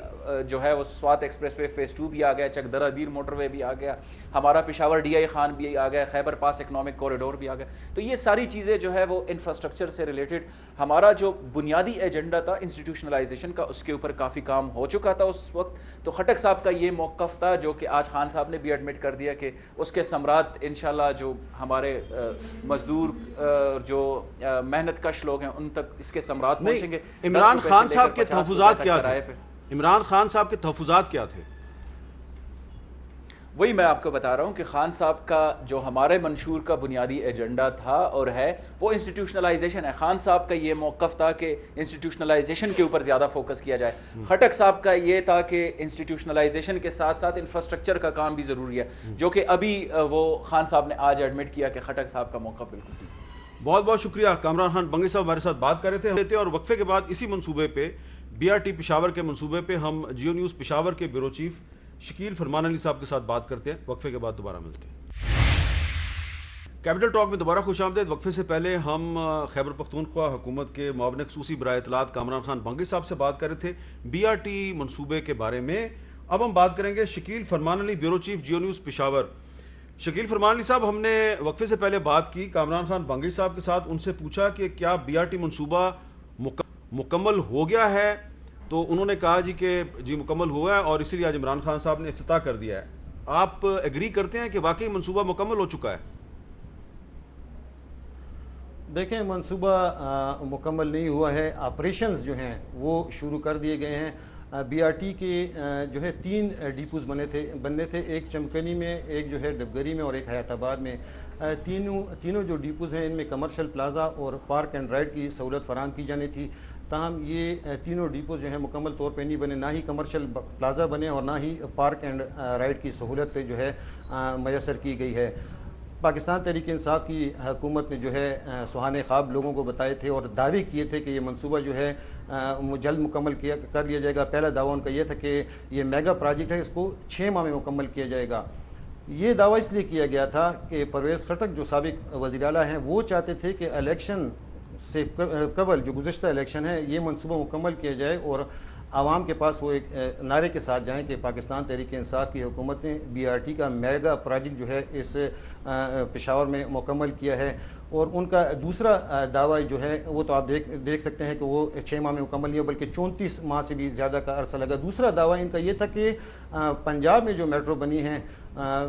جو ہے وہ سوات ایکسپریس وے فیز 2 بھی آ گیا، چکدرہ دیر موٹر وے بھی آ گیا، ہمارا پشاور DI خان بھی آ گیا، خیبر پاس اکنامک کوریڈور بھی آ گیا. تو یہ ساری چیزیں جو ہے وہ انفراسٹرکچر سے ریلیٹڈ ہمارا جو بنیادی ایجنڈا تھا انسٹیٹیوشنلائزیشن کا، اس کے اوپر کافی کام ہو چکا تھا اس وقت. تو خٹک صاحب کا یہ موقف تھا جو کہ آج خان صاحب نے بھی ایڈمٹ کر دیا کہ اس کے ثمرات انشاءاللہ جو ہمارے مزدور جو محنت کش لوگ ہیں ان تک اس کے ثمرات پہنچیں گے. عمران خان صاحب کے تحفظات کیا تھے؟ عمران خان صاحب کے تحفظات کیا تھے؟ وہی میں آپ کو بتا رہا ہوں کہ خان صاحب کا جو ہمارے منشور کا بنیادی ایجنڈا تھا اور ہے وہ انسٹیٹیوشنلائزیشن ہے. خان صاحب کا یہ موقف تھا کہ انسٹیٹیوشنلائزیشن کے اوپر زیادہ فوکس کیا جائے. خٹک صاحب کا یہ تھا کہ انسٹیٹیوشنلائزیشن کے ساتھ ساتھ انفراسٹرکچر کا کام بھی ضروری ہے، جو کہ ابھی وہ خان صاحب نے آج ایڈمٹ کیا کہ خٹک صاحب کا موقف بالکل ٹھیک. بہت بہت شکریہ. کامران خان بنگی صاحب ہمارے ساتھ بات کر رہے تھے اور وقفے کے بعد اسی منصوبے پہ BRT پشاور کے منصوبے پہ ہم جیو نیوز پشاور کے بیورو چیف شکیل فرمان علی صاحب کے ساتھ بات کرتے ہیں. وقفے کے بعد دوبارہ ملتے ہیں. کیپٹل ٹاک میں دوبارہ خوش آمدید. وقفے سے پہلے ہم خیبر پختونخوا حکومت کے معاون خصوصی برائے اطلاعات کامران خان بنگی صاحب سے بات کر رہے تھے BRT منصوبے کے بارے میں. اب ہم بات کریں گے Shakeel Farman Ali bureau chief Geo news Peshawar. Shakeel Farman Ali صاحب، ہم نے وقفے سے پہلے بات کی کامران خان بنگی صاحب کے ساتھ، ان سے پوچھا کہ کیا BRT منصوبہ مکمل ہو گیا ہے، تو انہوں نے کہا کہ جی مکمل ہوا ہے اور اسی لیے آج عمران خان صاحب نے افتتاح کر دیا ہے. آپ ایگری کرتے ہیں کہ واقعی منصوبہ مکمل ہو چکا ہے؟ دیکھیں، منصوبہ مکمل نہیں ہوا ہے. آپریشنز جو ہیں وہ شروع کر دیے گئے ہیں. BRT کے جو ہے 3 ڈیپوز بننے تھے، ایک چمکنی میں، ایک جو ہے ڈبگری میں اور ایک حیات آباد میں. تینوں جو ڈیپوز ہیں ان میں کمرشل پلازا اور پارک اینڈ رائڈ کی سہولت فراہم کی جانی تھی. تاہم یہ تینوں ڈیپوز جو ہیں مکمل طور پہ نہیں بنے، نہ ہی کمرشل پلازا بنے اور نہ ہی پارک اینڈ رائڈ کی سہولت جو ہے میسر کی گئی ہے. پاکستان تحریک انصاف کی حکومت نے جو ہے سہانے خواب لوگوں کو بتائے تھے اور دعوے کیے تھے کہ یہ منصوبہ جو ہے جلد مکمل کر لیا جائے گا. پہلا دعویٰ ان کا یہ تھا کہ یہ میگا پروجیکٹ ہے، اس کو 6 ماہ میں مکمل کیا جائے گا. یہ دعویٰ اس لیے کیا گیا تھا کہ پرویز خٹک جو سابق وزیر اعلیٰ ہیں وہ چاہتے تھے کہ الیکشن سے قبل جو گزشتہ الیکشن ہے یہ منصوبہ مکمل کیا جائے اور عوام کے پاس وہ ایک نعرے کے ساتھ جائیں کہ پاکستان تحریک انصاف کی حکومت نے BRT کا میگا پروجیکٹ جو ہے اس پشاور میں مکمل کیا ہے. اور ان کا دوسرا دعویٰ جو ہے وہ تو آپ دیکھ سکتے ہیں کہ وہ 6 ماہ میں مکمل نہیں ہو بلکہ 34 ماہ سے بھی زیادہ کا عرصہ لگا. دوسرا دعویٰ ان کا یہ تھا کہ پنجاب میں جو میٹرو بنی ہیں،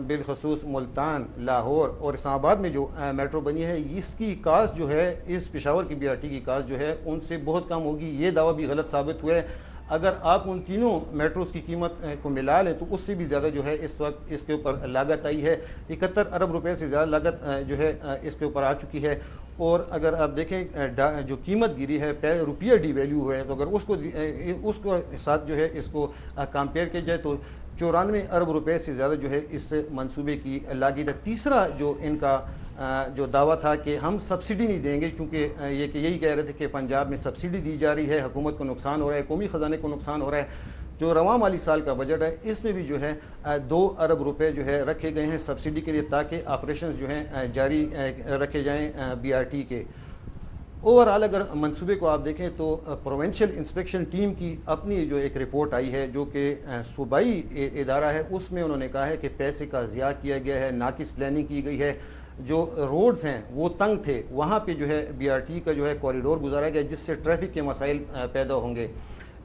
بالخصوص ملتان، لاہور اور اسلام آباد میں جو میٹرو بنی ہے، اس کی کاسٹ جو ہے اس پشاور کی BRT کی کاسٹ جو ہے ان سے بہت کم ہوگی. یہ دعویٰ بھی غلط ثابت ہوا ہے. اگر آپ ان تینوں میٹروز کی قیمت کو ملا لیں تو اس سے بھی زیادہ جو ہے اس وقت اس کے اوپر لاگت آئی ہے. 71 ارب روپے سے زیادہ لاگت جو ہے اس کے اوپر آ چکی ہے. اور اگر آپ دیکھیں جو قیمت گری ہے، روپیہ ڈی ویلیو ہے، تو اگر اس کو ساتھ جو ہے اس کو کمپیئر کیا جائے تو 94 ارب روپے سے زیادہ جو ہے اس منصوبے کی لاگت ہے. تیسرا جو ان کا جو دعویٰ تھا کہ ہم سبسڈی نہیں دیں گے، چونکہ یہی کہہ رہے تھے کہ پنجاب میں سبسڈی دی جا رہی ہے، حکومت کو نقصان ہو رہا ہے، قومی خزانے کو نقصان ہو رہا ہے. جو رواں مالی سال کا بجٹ ہے اس میں بھی جو ہے 2 ارب روپے جو ہے رکھے گئے ہیں سبسڈی کے لیے تاکہ آپریشنز جو ہیں جاری رکھے جائیں BRT کے. اوورآل اگر منصوبے کو آپ دیکھیں تو پروونشل انسپیکشن ٹیم کی اپنی جو ایک رپورٹ آئی ہے جو کہ صوبائی ادارہ ہے، اس میں انہوں نے کہا ہے کہ پیسے کا ضیاع کیا گیا ہے، ناقص پلاننگ کی گئی ہے. جو روڈز ہیں وہ تنگ تھے، وہاں پہ جو ہے BRT کا جو ہے کوریڈور گزارا گیا جس سے ٹریفک کے مسائل پیدا ہوں گے.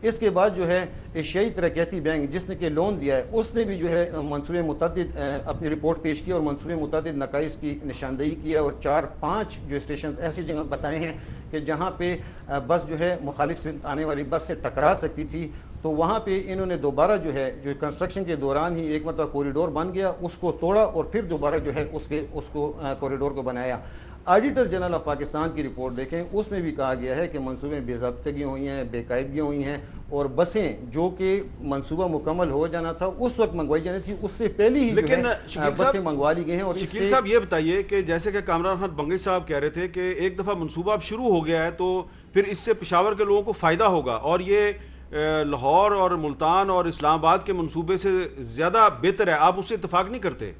اس کے بعد جو ہے ایشیائی ترقیاتی بینک جس نے کہ لون دیا ہے اس نے بھی جو ہے منصوبے متعدد اپنی رپورٹ پیش کی اور منصوبے متعدد نقائص کی نشاندہی کی ہے اور 4-5 جو اسٹیشنز ایسی جگہ بتائے ہیں کہ جہاں پہ بس جو ہے مخالف سے آنے والی بس سے ٹکرا سکتی تھی. تو وہاں پہ انہوں نے دوبارہ جو ہے جو کنسٹرکشن کے دوران ہی ایک مرتبہ کوریڈور بن گیا، اس کو توڑا اور پھر دوبارہ جو ہے اس کو کوریڈور کو بنایا. آڈیٹر جنرل آف پاکستان کی رپورٹ دیکھیں، اس میں بھی کہا گیا ہے کہ منصوبے بے ضابطگیاں ہوئی ہیں، بے قاعدگیاں ہوئی ہیں اور بسیں جو کہ منصوبہ مکمل ہو جانا تھا اس وقت منگوائی جانی تھی اس سے پہلے ہی لیکن بسیں منگوا لی گئی ہیں. اور شکیل صاحب یہ بتائیے کہ جیسے کہ کامران خان بنگی صاحب کہہ رہے تھے کہ ایک دفعہ منصوبہ اب شروع ہو گیا ہے تو پھر اس سے پشاور کے لوگوں کو فائدہ ہوگا اور یہ لاہور اور ملتان اور اسلام آباد کے منصوبے سے زیادہ بہتر ہے. آپ اس سے اتفاق نہیں کرتے؟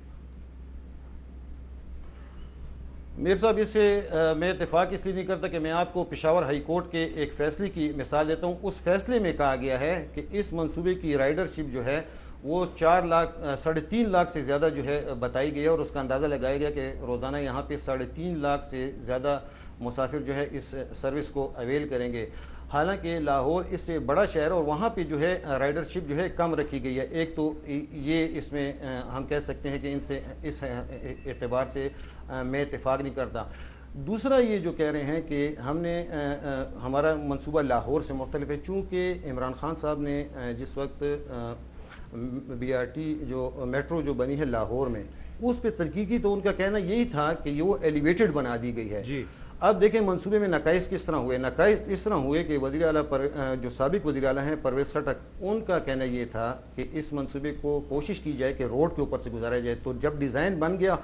میر صاحب اس سے میں اتفاق اس لیے نہیں کرتا کہ میں آپ کو پشاور ہائی کورٹ کے ایک فیصلے کی مثال دیتا ہوں. اس فیصلے میں کہا گیا ہے کہ اس منصوبے کی رائڈرشپ جو ہے وہ 3.5 لاکھ سے زیادہ جو ہے بتائی گئی ہے, اور اس کا اندازہ لگایا گیا کہ روزانہ یہاں پہ 3.5 لاکھ سے زیادہ مسافر جو ہے اس سروس کو اویل کریں گے. حالانکہ لاہور اس سے بڑا شہر ہے اور وہاں پہ جو ہے رائڈرشپ جو ہے کم رکھی گئی ہے. ایک تو یہ اس میں ہم کہہ سکتے ہیں کہ اس اعتبار سے میں اتفاق نہیں کرتا. دوسرا یہ جو کہہ رہے ہیں کہ ہمارا منصوبہ لاہور سے مختلف ہے, چونکہ عمران خان صاحب نے جس وقت BRT جو میٹرو جو بنی ہے لاہور میں اس پہ تحقیقی تو ان کا کہنا یہی تھا کہ وہ ایلیویٹڈ بنا دی گئی ہے. اب دیکھیں منصوبے میں نقائص کس طرح ہوئے. نقائص اس طرح ہوئے کہ وزیر اعلیٰ جو سابق وزیر اعلیٰ ہیں پرویز خٹک, ان کا کہنا یہ تھا کہ اس منصوبے کو کوشش کی جائے کہ روڈ کے اوپر سے گزارا جائے. تو جب ڈیزائن بن گیا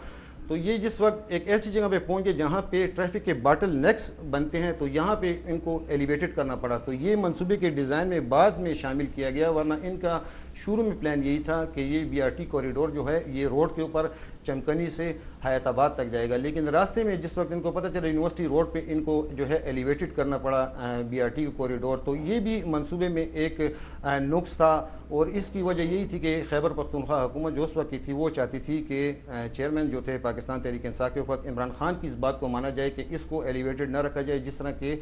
تو یہ جس وقت ایک ایسی جگہ پہ پہنچ گئے جہاں پہ ٹریفک کے باٹل نیکس بنتے ہیں تو یہاں پہ ان کو ایلیویٹڈ کرنا پڑا. تو یہ منصوبے کے ڈیزائن میں بعد میں شامل کیا گیا, ورنہ ان کا شروع میں پلان یہی تھا کہ یہ BRT کوریڈور جو ہے یہ روڈ کے اوپر چمکنی سے حیات آباد تک جائے گا. لیکن راستے میں جس وقت ان کو پتہ چلا یونیورسٹی روڈ پہ ان کو جو ہے ایلیویٹڈ کرنا پڑا BRT کوریڈور, تو یہ بھی منصوبے میں ایک نقص تھا. اور اس کی وجہ یہی تھی کہ خیبر پختونخوا حکومت جو اس وقت کی تھی وہ چاہتی تھی کہ چیئرمین جو تھے پاکستان تحریک انصاف کے وقت عمران خان کی اس بات کو مانا جائے کہ اس کو ایلیویٹڈ نہ رکھا جائے جس طرح کہ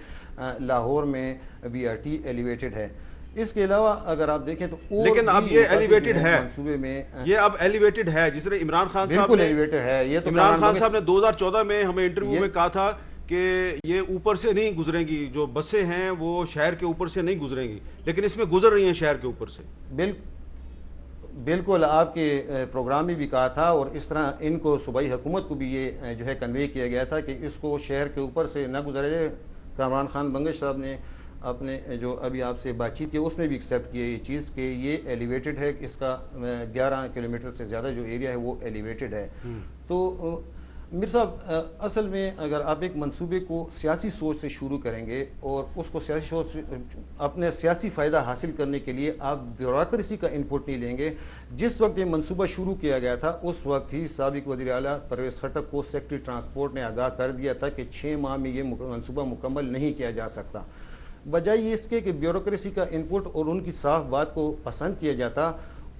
لاہور میں BRT ایلیویٹڈ ہے. اس کے علاوہ اگر آپ دیکھیں تو لیکن اب یہ ایلیویٹڈ ہے منصوبے میں, یہ اب ایلیویٹڈ ہے جس طرح عمران خان صاحب نے ایلیویٹڈ ہے. یہ تو عمران خان صاحب نے 2014 میں ہمیں انٹرویو میں کہا تھا کہ یہ اوپر سے نہیں گزریں گی, جو بسیں ہیں وہ شہر کے اوپر سے نہیں گزریں گی, لیکن اس میں گزر رہی ہیں شہر کے اوپر سے. بالکل آپ کے پروگرام میں بھی کہا تھا, اور اس طرح ان کو صوبائی حکومت کو بھی یہ جو ہے کنوے کیا گیا تھا کہ اس کو شہر کے اوپر سے نہ گزارا جائے. کامران خان بنگش صاحب نے اپنے جو ابھی آپ سے بات چیت کی اس میں بھی ایکسیپٹ کیا یہ چیز کہ یہ ایلیویٹڈ ہے, اس کا 11 کلومیٹر سے زیادہ جو ایریا ہے وہ ایلیویٹڈ ہے. تو میر صاحب اصل میں اگر آپ ایک منصوبے کو سیاسی سوچ سے شروع کریں گے اور اس کو سیاسی سوچ اپنے سیاسی فائدہ حاصل کرنے کے لیے آپ بیوروکریسی کا انپٹ نہیں لیں گے. جس وقت یہ منصوبہ شروع کیا گیا تھا اس وقت ہی سابق وزیر اعلیٰ پرویز خٹک کو سیکرٹری ٹرانسپورٹ نے آگاہ کر دیا تھا کہ 6 ماہ میں یہ منصوبہ مکمل نہیں کیا جا سکتا. بجائے اس کے کہ بیوروکریسی کا انپٹ اور ان کی صاف بات کو پسند کیا جاتا,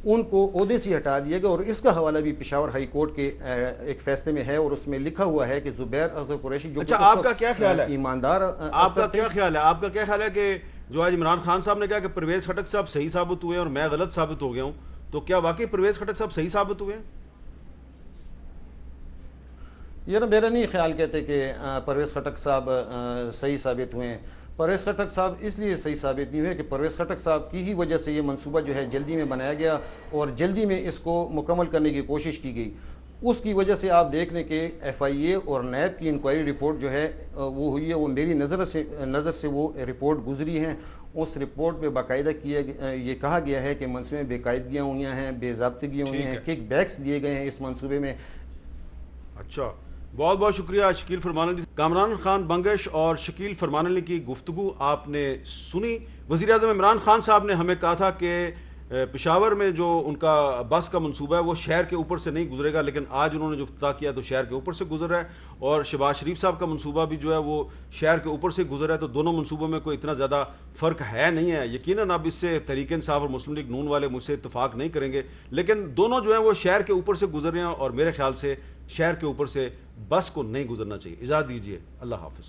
ان کو عہدے سے ہٹا دیا گیا. اور اس کا حوالہ بھی پشاور ہائی کورٹ کے ایک فیصلے میں ہے, اور اس میں لکھا ہوا ہے کہ زبیر اظہر قریشی جو آپ کا کیا خیال ہے ایماندار, آپ کا کیا خیال ہے کہ جو آج عمران خان صاحب نے کہا کہ پرویز خٹک صاحب صحیح ثابت ہوئے اور میں غلط ثابت ہو گیا ہوں, تو کیا واقعی پرویز خٹک صاحب صحیح ثابت ہوئے ہیں؟ یہ میرا نہیں خیال کہتے کہ پرویز خٹک صاحب صحیح ثابت ہوئے ہیں. پرویز خٹک صاحب اس لیے صحیح ثابت نہیں ہوئے کہ پرویز خٹک صاحب کی ہی وجہ سے یہ منصوبہ جو ہے جلدی میں بنایا گیا اور جلدی میں اس کو مکمل کرنے کی کوشش کی گئی. اس کی وجہ سے آپ دیکھ لیں کہ FIA اور نیب کی انکوائری رپورٹ جو ہے وہ ہوئی ہے, وہ میری نظر سے وہ رپورٹ گزری ہیں. اس رپورٹ میں باقاعدہ یہ کہا گیا ہے کہ منصوبے میں بے قاعدگیاں ہوئی ہیں, بے ضابطگیاں ہوئی ہیں, کک بیکس دیے گئے ہیں اس منصوبے میں. اچھا, بہت بہت شکریہ شکیل فرمان علی. کامران خان بنگش اور شکیل فرمان علی کی گفتگو آپ نے سنی. وزیر اعظم عمران خان صاحب نے ہمیں کہا تھا کہ پشاور میں جو ان کا بس کا منصوبہ ہے وہ شہر کے اوپر سے نہیں گزرے گا, لیکن آج انہوں نے جو افتتاح کیا تو شہر کے اوپر سے گزر رہا ہے, اور شہباز شریف صاحب کا منصوبہ بھی جو ہے وہ شہر کے اوپر سے گزر رہا ہے. تو دونوں منصوبوں میں کوئی اتنا زیادہ فرق ہے نہیں ہے. یقیناً اب اس سے تحریک انصاف اور مسلم لیگ نون والے مجھ سے اتفاق نہیں کریں گے, لیکن دونوں جو ہیں وہ شہر کے اوپر سے گزر رہے ہیں, اور میرے خیال سے شہر کے اوپر سے بس کو نہیں گزرنا چاہیے. اجازت دیجیے, اللہ حافظ.